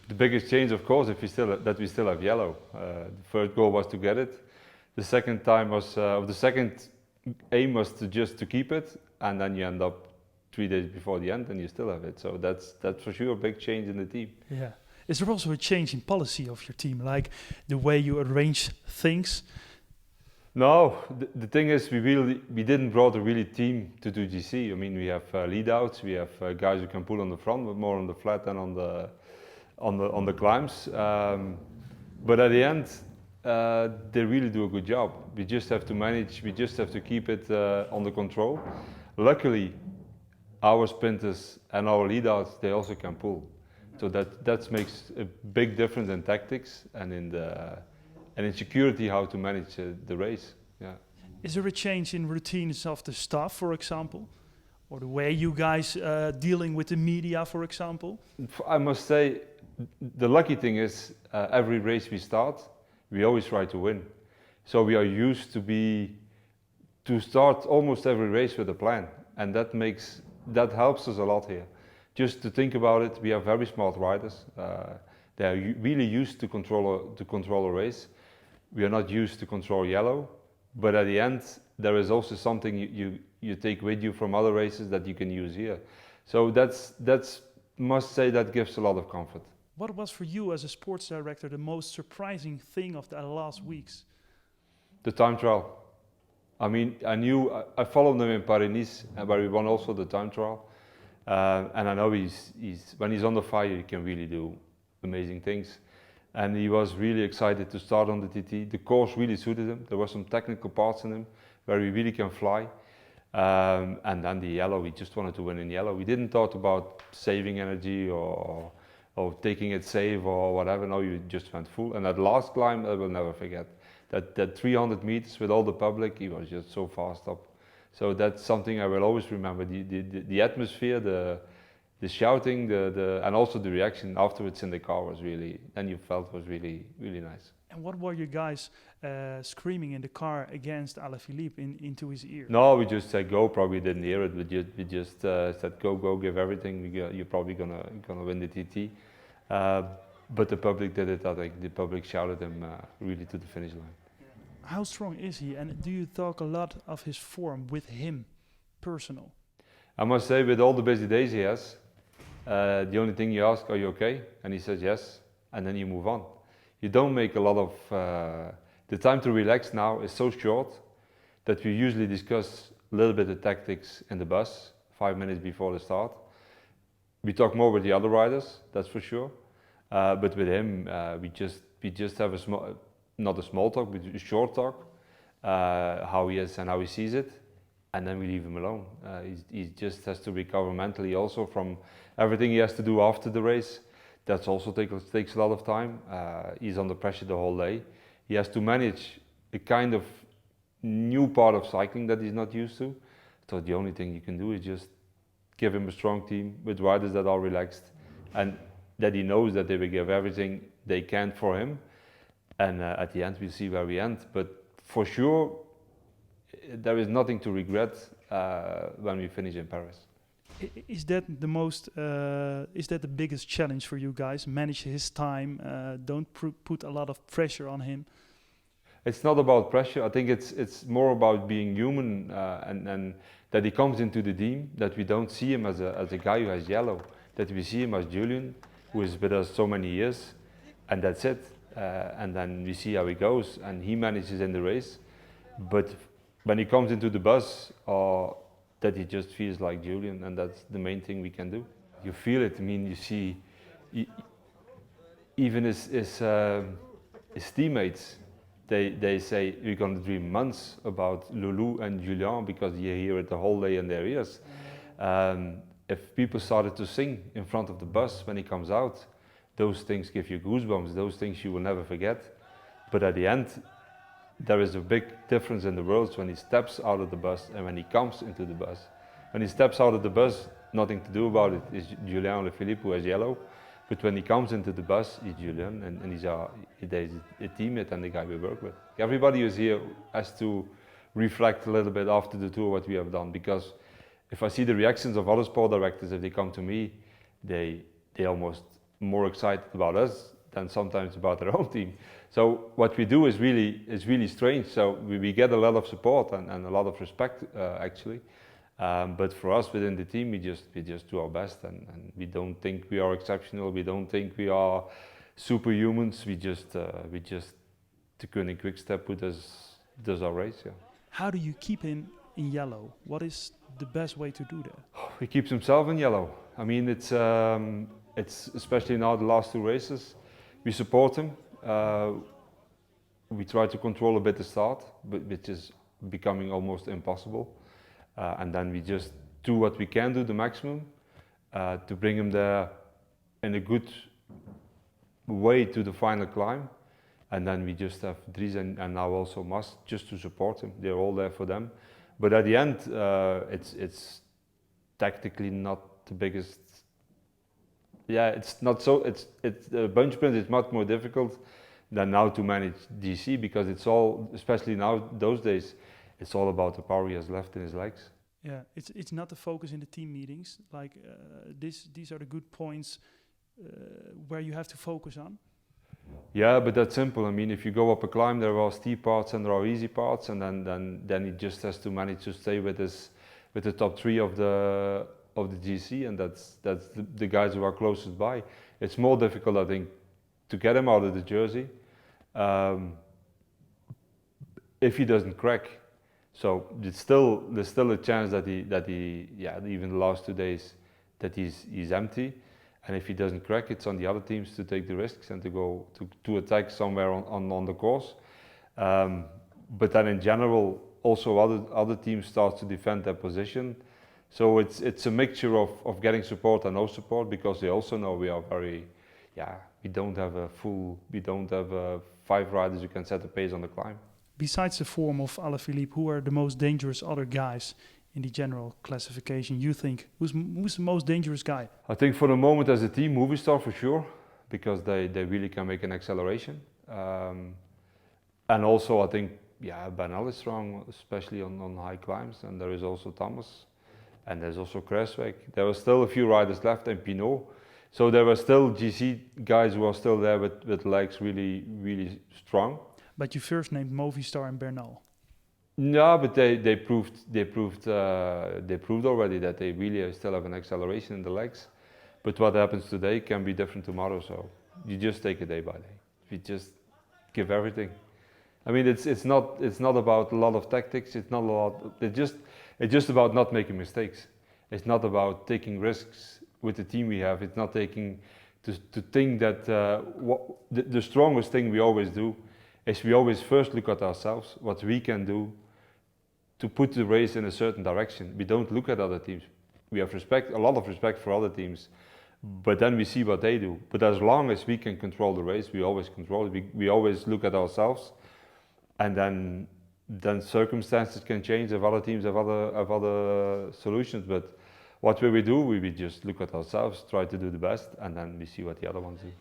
The biggest change, of course, if we still have yellow. The first goal was to get it. The second time was the second aim was to keep it, and then you end up 3 days before the end and you still have it. So that's for sure a big change in the team. Yeah. Is there also a change in policy of your team, like the way you arrange things? No, the thing is, we didn't brought a really team to do GC. I mean, we have lead outs, we have guys who can pull on the front, but more on the flat than on the climbs. But at the end, they really do a good job. We just have to manage. We just have to keep it under control. Luckily, our sprinters and our lead outs, they also can pull. So that makes a big difference in tactics and in security how to manage the race. Yeah. Is there a change in routines of the staff, for example, or the way you guys dealing with the media, for example? I must say, the lucky thing is every race we start, we always try to win. So we are used to start almost every race with a plan, and that helps us a lot here. Just to think about it, we have very smart riders. They are really used to control a race. We are not used to control yellow, but at the end there is also something you take with you from other races that you can use here. So that's must say that gives a lot of comfort. What was for you as a sports director the most surprising thing of the last weeks? The time trial. I mean, I followed him in Paris-Nice, where we won also the time trial. And I know when he's on the fire, he can really do amazing things. And he was really excited to start on the TT. The course really suited him. There were some technical parts in him where he really can fly. And then the yellow, he just wanted to win in yellow. We didn't thought about saving energy or taking it safe or whatever. No, you just went full. And that last climb, I will never forget. That 300 meters with all the public, he was just so fast up. So that's something I will always remember. The atmosphere, the shouting, and also the reaction afterwards in the car was really, and you felt was really, really nice. And what were you guys screaming in the car against Alaphilippe into his ear? No, we just said go. Probably didn't hear it. We just said go, give everything. You're probably gonna win the TT. But the public did it. I think the public shouted him really to the finish line. How strong is he? And do you talk a lot of his form with him, personal? I must say, with all the busy days he has, the only thing you ask, are you okay? And he says yes, and then you move on. You don't make a lot of... the time to relax now is so short that we usually discuss a little bit of tactics in the bus, 5 minutes before the start. We talk more with the other riders, that's for sure. But with him, we just have not a small talk, but a short talk, how he is and how he sees it, and then we leave him alone. He just has to recover mentally also from everything he has to do after the race. That also takes a lot of time. He's under pressure the whole day. He has to manage a kind of new part of cycling that he's not used to. So the only thing you can do is just give him a strong team with riders that are relaxed and that he knows that they will give everything they can for him. And at the end, we'll see where we end. But for sure, there is nothing to regret when we finish in Paris. Is that the most? Is that the biggest challenge for you guys? Manage his time. Don't put a lot of pressure on him. It's not about pressure. I think it's more about being human and that he comes into the team. That we don't see him as a guy who has yellow. That we see him as Julian, who is with us so many years, and that's it. And then we see how he goes, and he manages in the race. But when he comes into the bus, that he just feels like Julian, and that's the main thing we can do. You feel it. I mean, you see, even his teammates, they say we're going to dream months about Loulou and Julian because you hear it the whole day in their ears. If people started to sing in front of the bus when he comes out, those things give you goosebumps, those things you will never forget. But at the end, there is a big difference in the worlds when he steps out of the bus and when he comes into the bus. When he steps out of the bus, nothing to do about it. It's Julian Alaphilippe who has yellow. But when he comes into the bus, he's Julian and he's a teammate and the guy we work with. Everybody who's here has to reflect a little bit after the tour what we have done, because if I see the reactions of other sport directors, if they come to me, they almost more excited about us than sometimes about their own team. So what we do is really strange. So we get a lot of support and a lot of respect actually. But for us within the team, we just do our best, and we don't think we are exceptional. We don't think we are superhumans. We just Deceuninck Quickstep does our race. Yeah. How do you keep him in yellow? What is the best way to do that? He keeps himself in yellow. I mean, it's especially now the last two races. We support him. We try to control a bit the start, but which is becoming almost impossible. And then we just do what we can do, the maximum, to bring him there in a good way to the final climb. And then we just have Dries and now also Mas just to support him. They're all there for them. But at the end, it's tactically not the biggest. Yeah, it's not so. It's bunch sprint is much more difficult than now to manage DC, because it's all, especially now those days, it's all about the power he has left in his legs. Yeah, it's not the focus in the team meetings. Like these are the good points where you have to focus on. Yeah, but that's simple. I mean, if you go up a climb, there are steep parts and there are easy parts, and then he just has to manage to stay with the top three of the GC, and that's the guys who are closest by. It's more difficult, I think, to get him out of the jersey if he doesn't crack. So there's still a chance that he even the last 2 days that he's empty. And if he doesn't crack, it's on the other teams to take the risks and to go to attack somewhere on the course. But then in general, also other teams start to defend their position. So it's a mixture of getting support and no support, because they also know we are we don't have 5 riders who can set the pace on the climb. Besides the form of Alaphilippe, who are the most dangerous other guys in the general classification, you think? Who's the most dangerous guy? I think for the moment as a team, Movistar for sure, because they really can make an acceleration. And also I think, Bernal is strong, especially on high climbs, and there is also Thomas, and there's also Kruiswijk. There were still a few riders left, and Pinot. So there were still GC guys who are still there with legs really strong. But you first named Movistar and Bernal. No, but they proved already that they really still have an acceleration in the legs. But what happens today can be different tomorrow. So you just take it day by day. You just give everything. I mean, it's not about a lot of tactics. It's not a lot. It's just about not making mistakes. It's not about taking risks with the team we have. It's not taking to think that the strongest thing we always do is we always first look at ourselves, what we can do to put the race in a certain direction. We don't look at other teams. We have a lot of respect for other teams, but then we see what they do. But as long as we can control the race, we always control it. We always look at ourselves, and then circumstances can change if other teams have other solutions. But what will we do? We just look at ourselves, try to do the best, and then we see what the other ones do.